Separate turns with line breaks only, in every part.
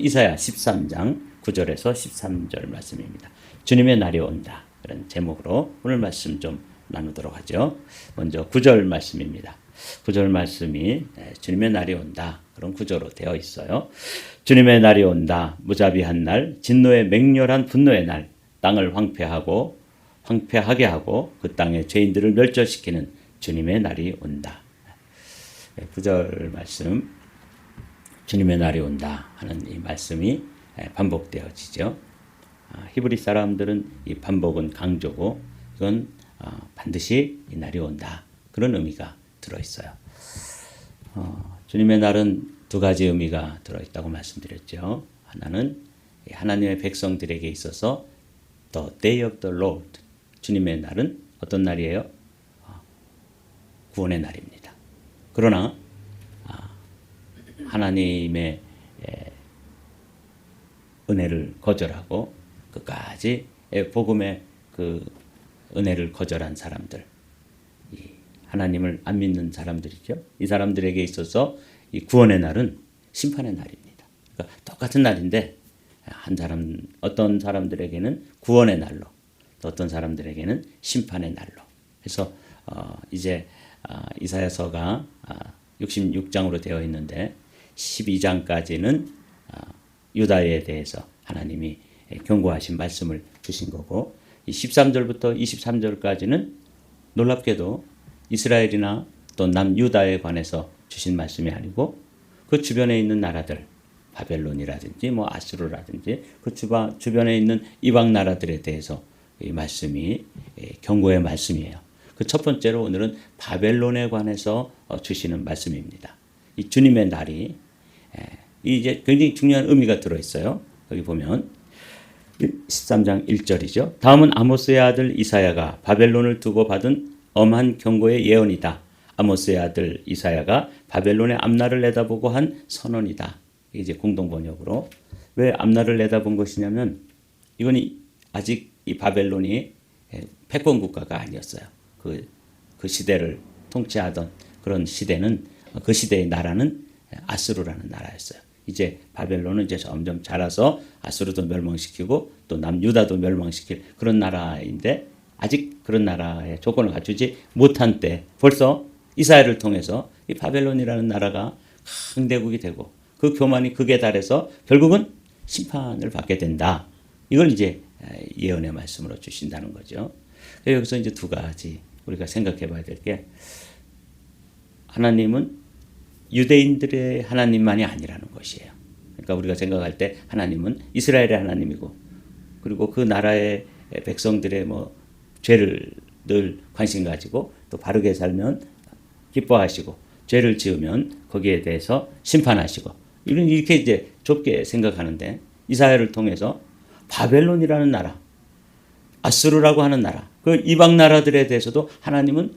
이사야 13장 9절에서 13절 말씀입니다. 주님의 날이 온다. 그런 제목으로 오늘 말씀 좀 나누도록 하죠. 먼저 9절 말씀입니다. 9절 말씀이 주님의 날이 온다. 그런 구조로 되어 있어요. 주님의 날이 온다. 무자비한 날, 진노의 맹렬한 분노의 날, 땅을 황폐하게 하고 그 땅의 죄인들을 멸절시키는 주님의 날이 온다. 9절 말씀, 주님의 날이 온다 하는 이 말씀이 반복되어지죠. 히브리 사람들은 이 반복은 강조고 이건 반드시 이 날이 온다. 그런 의미가 들어있어요. 주님의 날은 두 가지 의미가 들어있다고 말씀드렸죠. 하나는 하나님의 백성들에게 있어서 The Day of the Lord, 주님의 날은 어떤 날이에요? 구원의 날입니다. 그러나 하나님의 은혜를 거절하고 끝까지 복음의 그 은혜를 거절한 사람들, 하나님을 안 믿는 사람들이죠. 이 사람들에게 있어서 이 구원의 날은 심판의 날입니다. 그러니까 똑같은 날인데 어떤 사람들에게는 구원의 날로, 또 어떤 사람들에게는 심판의 날로. 그래서 이제 이사야서가 66장으로 되어 있는데 12장까지는 유다에 대해서 하나님이 경고하신 말씀을 주신 거고, 이 13절부터 23절까지는 놀랍게도 이스라엘이나 또 남유다에 관해서 주신 말씀이 아니고 그 주변에 있는 나라들, 바벨론이라든지 뭐 아수르라든지 그 주변에 있는 이방 나라들에 대해서 이 말씀이 경고의 말씀이에요. 그 첫 번째로 오늘은 바벨론에 관해서 주시는 말씀입니다. 이 주님의 날이 이제 굉장히 중요한 의미가 들어있어요. 여기 보면 13장 1절이죠. 다음은 아모스의 아들 이사야가 바벨론을 두고 받은 엄한 경고의 예언이다. 아모스의 아들 이사야가 바벨론의 앞날을 내다보고 한 선언이다. 이제 공동 번역으로. 왜 앞날을 내다본 것이냐면 이건 아직 이 바벨론이 패권 국가가 아니었어요. 그 시대를 통치하던 그런 시대는, 그 시대의 나라는 아수르라는 나라였어요. 이제 바벨론은 이제 점점 자라서 아수르도 멸망시키고 또 남유다도 멸망시킬 그런 나라인데, 아직 그런 나라의 조건을 갖추지 못한 때 벌써 이사야를 통해서 이 바벨론이라는 나라가 강대국이 되고 그 교만이 극에 달해서 결국은 심판을 받게 된다. 이걸 이제 예언의 말씀으로 주신다는 거죠. 여기서 이제 두 가지 우리가 생각해 봐야 될 게, 하나님은 유대인들의 하나님만이 아니라는 것이에요. 그러니까 우리가 생각할 때 하나님은 이스라엘의 하나님이고, 그리고 그 나라의 백성들의 죄를 늘 관심 가지고 또 바르게 살면 기뻐하시고, 죄를 지으면 거기에 대해서 심판하시고, 이렇게 이제 좁게 생각하는데, 이사야를 통해서 바벨론이라는 나라, 아수르라고 하는 나라, 그 이방 나라들에 대해서도 하나님은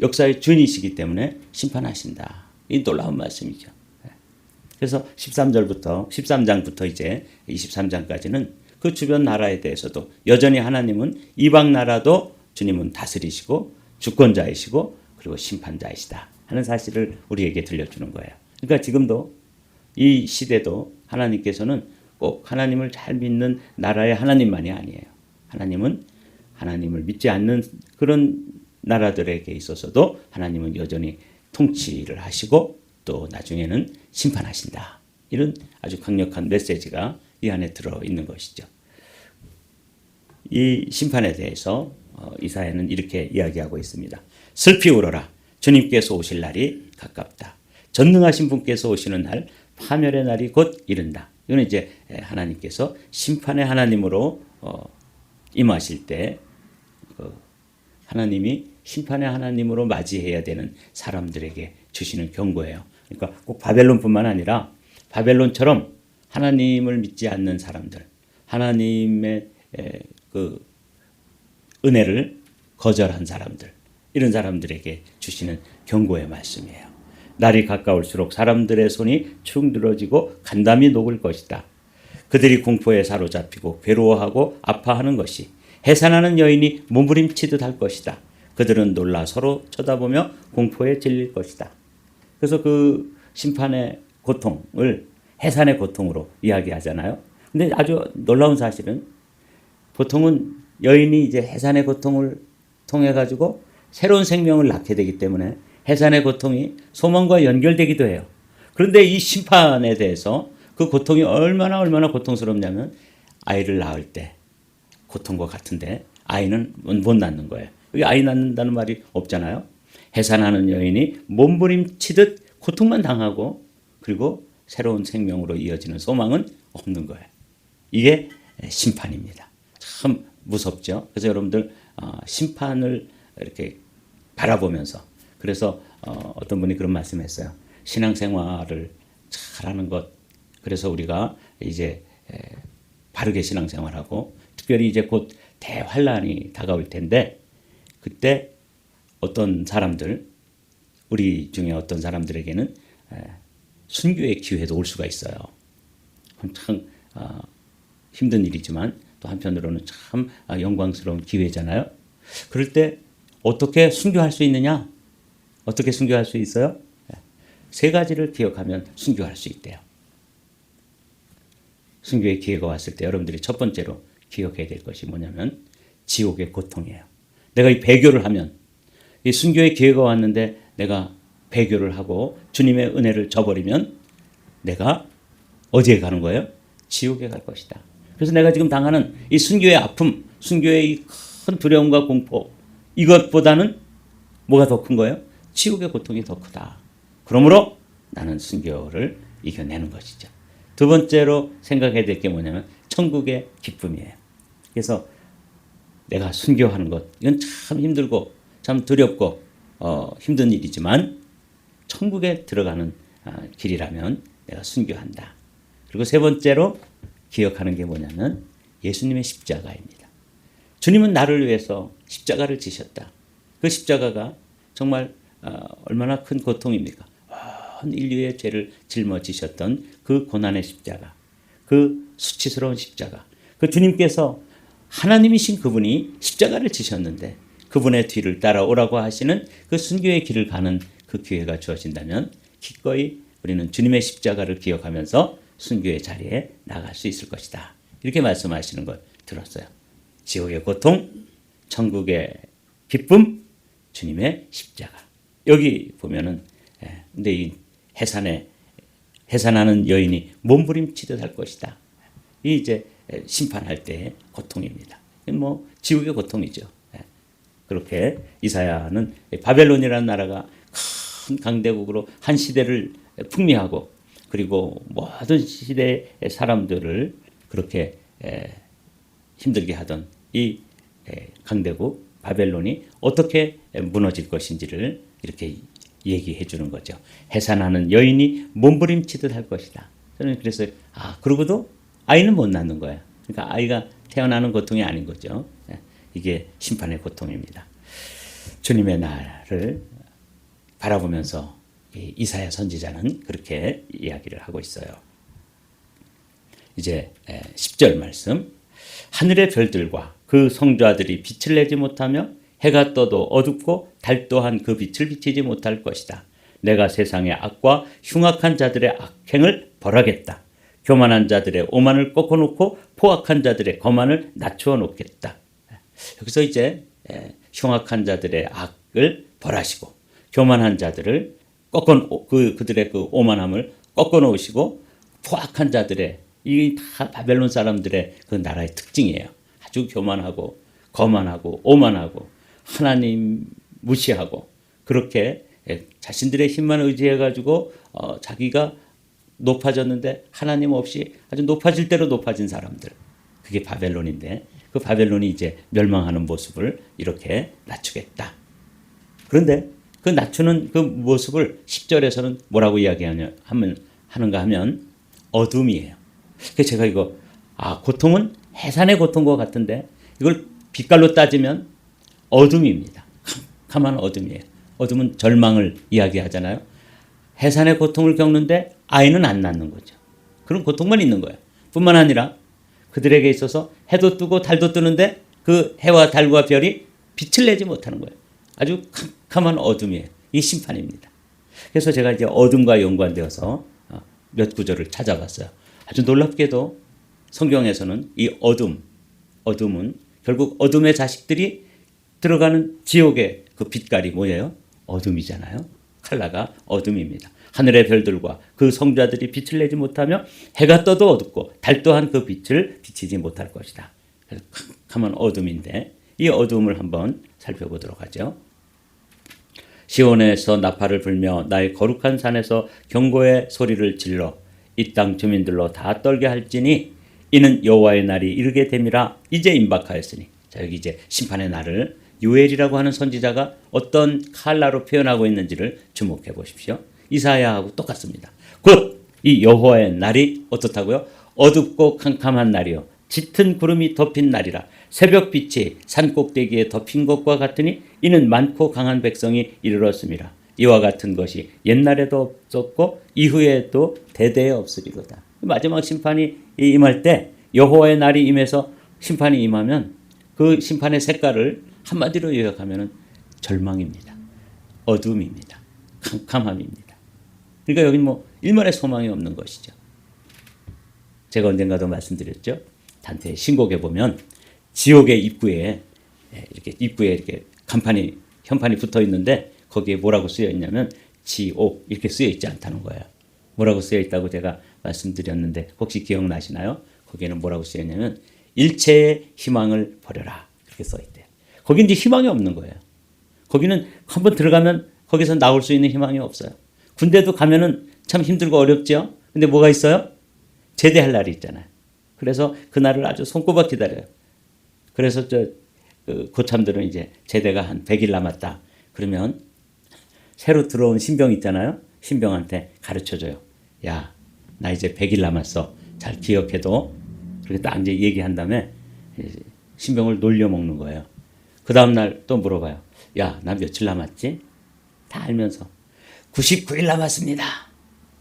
역사의 주인이시기 때문에 심판하신다. 이 놀라운 말씀이죠. 그래서 13장부터 이제 23장까지는 그 주변 나라에 대해서도 여전히 하나님은 이방 나라도 주님은 다스리시고 주권자이시고 그리고 심판자이시다 하는 사실을 우리에게 들려주는 거예요. 그러니까 지금도 이 시대도 하나님께서는 꼭 하나님을 잘 믿는 나라의 하나님만이 아니에요. 하나님은 하나님을 믿지 않는 그런 나라들에게 있어서도 하나님은 여전히 통치를 하시고 또 나중에는 심판하신다. 이런 아주 강력한 메시지가 이 안에 들어있는 것이죠. 이 심판에 대해서 이사야는 이렇게 이야기하고 있습니다. 슬피 울어라. 주님께서 오실 날이 가깝다. 전능하신 분께서 오시는 날, 파멸의 날이 곧 이른다. 이건 이제 하나님께서 심판의 하나님으로 임하실 때 하나님이 심판의 하나님으로 맞이해야 되는 사람들에게 주시는 경고예요. 그러니까 꼭 바벨론뿐만 아니라 바벨론처럼 하나님을 믿지 않는 사람들, 하나님의 그 은혜를 거절한 사람들, 이런 사람들에게 주시는 경고의 말씀이에요. 날이 가까울수록 사람들의 손이 축 늘어지고 간담이 녹을 것이다. 그들이 공포에 사로잡히고 괴로워하고 아파하는 것이 해산하는 여인이 몸부림치듯 할 것이다. 그들은 놀라 서로 쳐다보며 공포에 질릴 것이다. 그래서 그 심판의 고통을 해산의 고통으로 이야기하잖아요. 근데 아주 놀라운 사실은 보통은 여인이 이제 해산의 고통을 통해 가지고 새로운 생명을 낳게 되기 때문에 해산의 고통이 소망과 연결되기도 해요. 그런데 이 심판에 대해서 그 고통이 얼마나 고통스럽냐면 아이를 낳을 때 고통과 같은데 아이는 못 낳는 거예요. 여기 아이 낳는다는 말이 없잖아요. 해산하는 여인이 몸부림치듯 고통만 당하고 그리고 새로운 생명으로 이어지는 소망은 없는 거예요. 이게 심판입니다. 참 무섭죠. 그래서 여러분들 심판을 이렇게 바라보면서 그래서 어떤 분이 그런 말씀했어요. 신앙생활을 잘하는 것. 그래서 우리가 이제 바르게 신앙생활하고 특별히 이제 곧 대환란이 다가올 텐데 그때 어떤 사람들 우리 중에 어떤 사람들에게는 순교의 기회도 올 수가 있어요. 참 힘든 일이지만 또 한편으로는 참 영광스러운 기회잖아요. 그럴 때 어떻게 순교할 수 있느냐? 어떻게 순교할 수 있어요? 세 가지를 기억하면 순교할 수 있대요. 순교의 기회가 왔을 때 여러분들이 첫 번째로 기억해야 될 것이 뭐냐면 지옥의 고통이에요. 내가 이 배교를 하면 이 순교의 기회가 왔는데 내가 배교를 하고 주님의 은혜를 저버리면 내가 어디에 가는 거예요? 지옥에 갈 것이다. 그래서 내가 지금 당하는 이 순교의 아픔, 순교의 이 큰 두려움과 공포 이것보다는 뭐가 더 큰 거예요? 지옥의 고통이 더 크다. 그러므로 나는 순교를 이겨내는 것이죠. 두 번째로 생각해야 될 게 뭐냐면 천국의 기쁨이에요. 그래서 내가 순교하는 것 이건 참 힘들고 참 두렵고 힘든 일이지만 천국에 들어가는 길이라면 내가 순교한다. 그리고 세 번째로 기억하는 게 뭐냐면 예수님의 십자가입니다. 주님은 나를 위해서 십자가를 지셨다. 그 십자가가 정말 얼마나 큰 고통입니까? 온 인류의 죄를 짊어지셨던 그 고난의 십자가, 그 수치스러운 십자가, 그 주님께서 하나님이신 그분이 십자가를 지셨는데 그분의 뒤를 따라오라고 하시는 그 순교의 길을 가는 그 기회가 주어진다면 기꺼이 우리는 주님의 십자가를 기억하면서 순교의 자리에 나갈 수 있을 것이다. 이렇게 말씀하시는 걸 들었어요. 지옥의 고통, 천국의 기쁨, 주님의 십자가. 여기 보면은 근데 이 해산하는 여인이 몸부림치듯 할 것이다. 이 이제 심판할 때의 고통입니다. 뭐 지옥의 고통이죠. 그렇게 이사야는 바벨론이라는 나라가 큰 강대국으로 한 시대를 풍미하고 그리고 모든 시대의 사람들을 그렇게 힘들게 하던 이 강대국 바벨론이 어떻게 무너질 것인지를 이렇게 얘기해 주는 거죠. 해산하는 여인이 몸부림치듯 할 것이다. 저는 그래서 그러고도 아이는 못 낳는 거예요. 그러니까 아이가 태어나는 고통이 아닌 거죠. 이게 심판의 고통입니다. 주님의 날을 바라보면서 이사야 선지자는 그렇게 이야기를 하고 있어요. 이제 10절 말씀. 하늘의 별들과 그 성자들이 빛을 내지 못하며 해가 떠도 어둡고 달 또한 그 빛을 비치지 못할 것이다. 내가 세상의 악과 흉악한 자들의 악행을 벌하겠다. 교만한 자들의 오만을 꺾어놓고 포악한 자들의 거만을 낮추어 놓겠다. 여기서 이제 흉악한 자들의 악을 벌하시고 교만한 자들을 그들의 그 오만함을 꺾어 놓으시고 포악한 자들의 이 다 바벨론 사람들의 그 나라의 특징이에요. 아주 교만하고 거만하고 오만하고 하나님 무시하고 그렇게 자신들의 힘만 의지해 가지고 자기가 높아졌는데 하나님 없이 아주 높아질 대로 높아진 사람들. 그게 바벨론인데 그 바벨론이 이제 멸망하는 모습을 이렇게 낮추겠다. 그런데 그 낮추는 그 모습을 10절에서는 뭐라고 하는가 하면 어둠이에요. 그래서 제가 이거 고통은 해산의 고통과 같은데 이걸 빛깔로 따지면 어둠입니다. 캄캄한 어둠이에요. 어둠은 절망을 이야기하잖아요. 해산의 고통을 겪는데 아이는 안 낳는 거죠. 그런 고통만 있는 거예요. 뿐만 아니라 그들에게 있어서 해도 뜨고 달도 뜨는데 그 해와 달과 별이 빛을 내지 못하는 거예요. 아주 캄캄한 어둠이에요. 이 심판입니다. 그래서 제가 이제 어둠과 연관되어서 몇 구절을 찾아봤어요. 아주 놀랍게도 성경에서는 이 어둠은 결국 어둠의 자식들이 들어가는 지옥의 그 빛깔이 뭐예요? 어둠이잖아요. 칼라가 어둠입니다. 하늘의 별들과 그 성자들이 빛을 내지 못하며 해가 떠도 어둡고 달 또한 그 빛을 비치지 못할 것이다. 그래서 캄캄한 어둠인데 이 어둠을 한번 살펴보도록 하죠. 시온에서 나팔을 불며 나의 거룩한 산에서 경고의 소리를 질러 이 땅 주민들로 다 떨게 할지니 이는 여호와의 날이 이르게 됨이라 이제 임박하였으니. 자, 여기 이제 심판의 날을 요엘이라고 하는 선지자가 어떤 칼라로 표현하고 있는지를 주목해 보십시오. 이사야하고 똑같습니다. 곧 이 여호와의 날이 어떻다고요? 어둡고 캄캄한 날이요 짙은 구름이 덮인 날이라. 새벽빛이 산꼭대기에 덮인 것과 같으니 이는 많고 강한 백성이 이르렀음이라. 이와 같은 것이 옛날에도 없었고 이후에도 대대에 없으리로다. 마지막 심판이 임할 때 여호와의 날이 임해서 심판이 임하면 그 심판의 색깔을 한마디로 요약하면 절망입니다. 어둠입니다. 캄캄함입니다. 그러니까 여기는 뭐 일말의 소망이 없는 것이죠. 제가 언젠가도 말씀드렸죠. 단테의 신곡에 보면 지옥의 입구에 이렇게 현판이 붙어 있는데 거기에 뭐라고 쓰여 있냐면 지옥 이렇게 쓰여 있지 않다는 거예요. 뭐라고 쓰여 있다고 제가 말씀드렸는데 혹시 기억나시나요? 거기에는 뭐라고 쓰여 있냐면 일체의 희망을 버려라 그렇게 써 있대요. 거기 이제 희망이 없는 거예요. 거기는 한번 들어가면 거기서 나올 수 있는 희망이 없어요. 군대도 가면은 참 힘들고 어렵죠. 근데 뭐가 있어요? 제대할 날이 있잖아요. 그래서 그날을 아주 손꼽아 기다려요. 그래서 고참들은 이제 제대가 한 100일 남았다. 그러면 새로 들어온 신병 있잖아요. 신병한테 가르쳐줘요. 야, 나 이제 100일 남았어. 잘 기억해도. 그렇게 딱 이제 얘기한 다음에 신병을 놀려먹는 거예요. 그 다음날 또 물어봐요. 야, 나 며칠 남았지? 다 알면서 99일 남았습니다.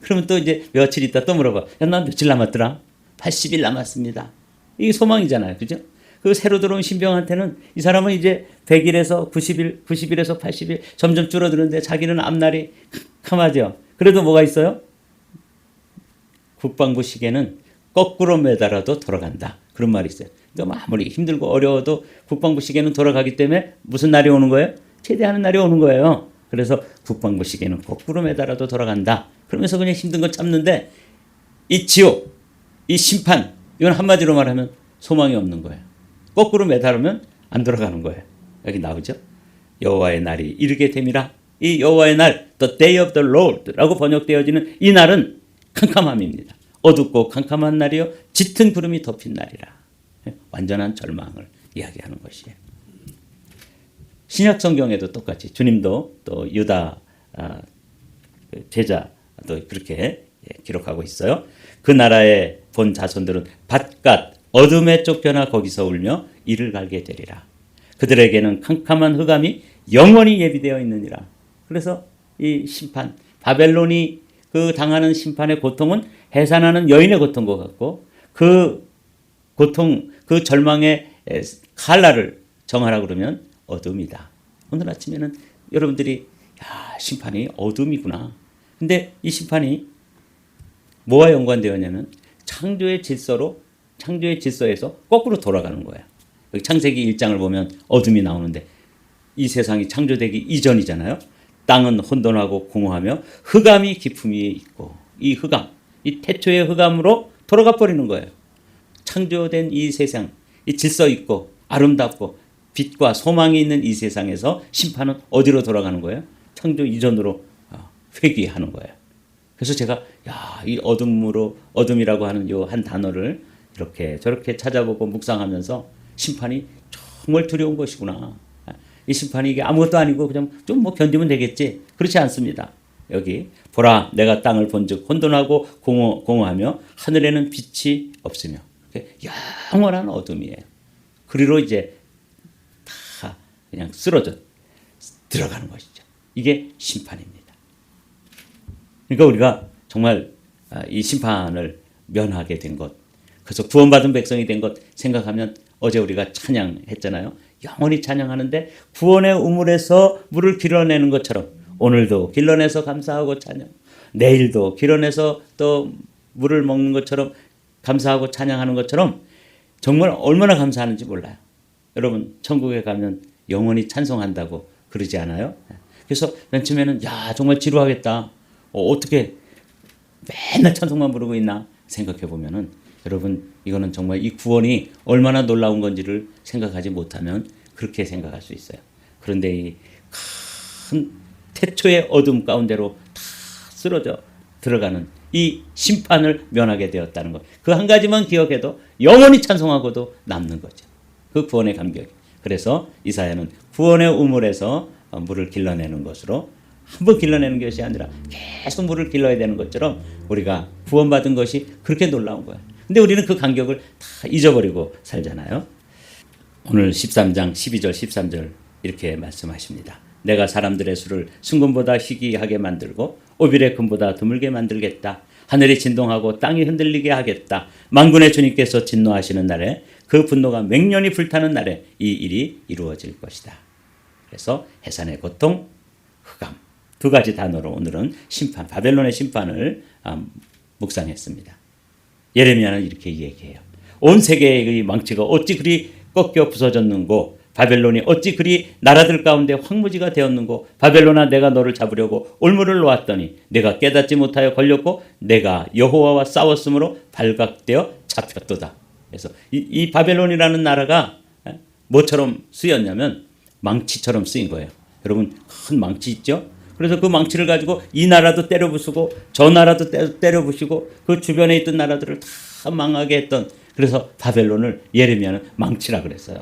그러면 또 이제 며칠 있다 또 물어봐. 야, 나 며칠 남았더라? 80일 남았습니다. 이게 소망이잖아요. 그죠? 그 새로 들어온 신병한테는 이 사람은 이제 100일에서 90일, 90일에서 80일 점점 줄어드는데 자기는 앞날이 캄캄하죠. 그래도 뭐가 있어요? 국방부 시계는 거꾸로 매달아도 돌아간다. 그런 말이 있어요. 그러니까 아무리 힘들고 어려워도 국방부 시계는 돌아가기 때문에 무슨 날이 오는 거예요? 제대하는 날이 오는 거예요. 그래서 국방부 시계는 거꾸로 매달아도 돌아간다. 그러면서 그냥 힘든 거 참는데 이 지옥, 이 심판, 이건 한마디로 말하면 소망이 없는 거예요. 거꾸로 매달으면 안 돌아가는 거예요. 여기 나오죠? 여호와의 날이 이르게 됨이라. 이 여호와의 날, the day of the Lord라고 번역되어지는 이 날은 캄캄함입니다. 어둡고 캄캄한 날이요 짙은 구름이 덮인 날이라. 완전한 절망을 이야기하는 것이에요. 신약 성경에도 똑같이 주님도 또 유다 제자도 그렇게 기록하고 있어요. 그 나라의 본 자손들은 밭갓 어둠에 쫓겨나 거기서 울며 이를 갈게 되리라. 그들에게는 캄캄한 흑암이 영원히 예비되어 있느니라. 그래서 이 심판, 바벨론이 그 당하는 심판의 고통은 해산하는 여인의 고통과 같고 그 고통, 그 절망의 칼날을 정하라 그러면 어둠이다. 오늘 아침에는 여러분들이 야, 심판이 어둠이구나. 근데 이 심판이 뭐와 연관되었냐면 창조의 질서에서 거꾸로 돌아가는 거야. 여기 창세기 1장을 보면 어둠이 나오는데 이 세상이 창조되기 이전이잖아요. 땅은 혼돈하고 공허하며 흑암이 깊음 위에 있고 이 흑암, 이 태초의 흑암으로 돌아가 버리는 거예요. 창조된 이 세상, 이 질서 있고 아름답고 빛과 소망이 있는 이 세상에서 심판은 어디로 돌아가는 거예요? 창조 이전으로 회귀하는 거예요. 그래서 제가 이 어둠이라고 하는 요 한 단어를 이렇게 저렇게 찾아보고 묵상하면서 심판이 정말 두려운 것이구나. 이 심판이 이게 아무것도 아니고 그냥 좀 뭐 견디면 되겠지. 그렇지 않습니다. 여기 보라 내가 땅을 본즉 혼돈하고 공허하며 하늘에는 빛이 없으며 영원한 어둠이에요. 그리로 이제 다 그냥 쓰러져 들어가는 것이죠. 이게 심판입니다. 그러니까 우리가 정말 이 심판을 면하게 된 것, 그래서 구원받은 백성이 된 것 생각하면 어제 우리가 찬양했잖아요. 영원히 찬양하는데 구원의 우물에서 물을 길러내는 것처럼 오늘도 길러내서 감사하고 찬양. 내일도 길어내서 또 물을 먹는 것처럼 감사하고 찬양하는 것처럼 정말 얼마나 감사하는지 몰라요. 여러분 천국에 가면 영원히 찬송한다고 그러지 않아요? 그래서 맨 처음에는 야 정말 지루하겠다. 어떻게 맨날 찬송만 부르고 있나 생각해 보면은 여러분 이거는 정말 이 구원이 얼마나 놀라운 건지를 생각하지 못하면 그렇게 생각할 수 있어요. 그런데 이 큰 태초의 어둠 가운데로 다 쓰러져 들어가는 이 심판을 면하게 되었다는 것. 그 한 가지만 기억해도 영원히 찬송하고도 남는 거죠. 그 구원의 감격이. 그래서 이사야는 구원의 우물에서 물을 길러내는 것으로 한 번 길러내는 것이 아니라 계속 물을 길러야 되는 것처럼 우리가 구원받은 것이 그렇게 놀라운 거예요. 근데 우리는 그 감격을 다 잊어버리고 살잖아요. 오늘 13장 12절 13절 이렇게 말씀하십니다. 내가 사람들의 수를 순금보다 희귀하게 만들고 오빌의 금보다 드물게 만들겠다. 하늘이 진동하고 땅이 흔들리게 하겠다. 만군의 주님께서 진노하시는 날에 그 분노가 맹렬히 불타는 날에 이 일이 이루어질 것이다. 그래서 해산의 고통, 흑암 두 가지 단어로 오늘은 심판, 바벨론의 심판을 묵상했습니다. 예레미야는 이렇게 얘기해요. 온 세계의 망치가 어찌 그리 꺾여 부서졌는고 바벨론이 어찌 그리 나라들 가운데 황무지가 되었는고 바벨론아 내가 너를 잡으려고 올무를 놓았더니 내가 깨닫지 못하여 걸렸고 내가 여호와와 싸웠으므로 발각되어 잡혔도다. 그래서 이 바벨론이라는 나라가 뭐처럼 쓰였냐면 망치처럼 쓰인 거예요. 여러분 큰 망치 있죠? 그래서 그 망치를 가지고 이 나라도 때려 부수고 저 나라도 때려 부시고 그 주변에 있던 나라들을 다 망하게 했던, 그래서 바벨론을 예레미야는 망치라 그랬어요.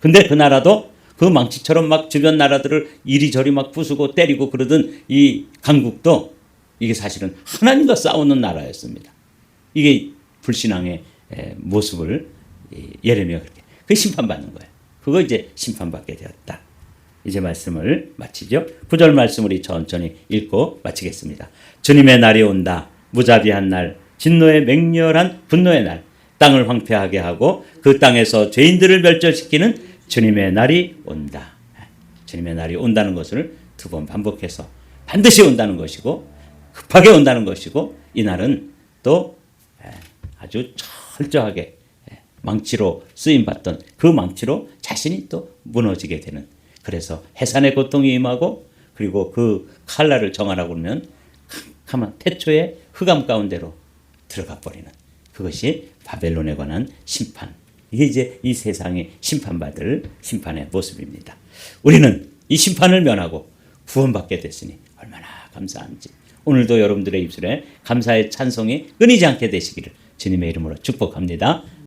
근데 그 나라도 그 망치처럼 막 주변 나라들을 이리저리 막 부수고 때리고 그러던 이 강국도 이게 사실은 하나님과 싸우는 나라였습니다. 이게 불신앙의 모습을 예레미야가 그렇게 그 심판받는 거예요. 그거 이제 심판받게 되었다. 이제 말씀을 마치죠. 9절 말씀 우리 천천히 읽고 마치겠습니다. 주님의 날이 온다. 무자비한 날, 진노의 맹렬한 분노의 날, 땅을 황폐하게 하고 그 땅에서 죄인들을 멸절시키는 주님의 날이 온다. 주님의 날이 온다는 것을 두 번 반복해서 반드시 온다는 것이고 급하게 온다는 것이고, 이 날은 또 아주 철저하게 망치로 쓰임받던 그 망치로 자신이 또 무너지게 되는, 그래서 해산의 고통이 임하고 그리고 그 칼날을 정하라고 그러면 캄캄한 태초의 흑암 가운데로 들어가 버리는, 그것이 바벨론에 관한 심판. 이게 이제 이 세상에 심판받을 심판의 모습입니다. 우리는 이 심판을 면하고 구원받게 됐으니 얼마나 감사한지, 오늘도 여러분들의 입술에 감사의 찬송이 끊이지 않게 되시기를 주님의 이름으로 축복합니다.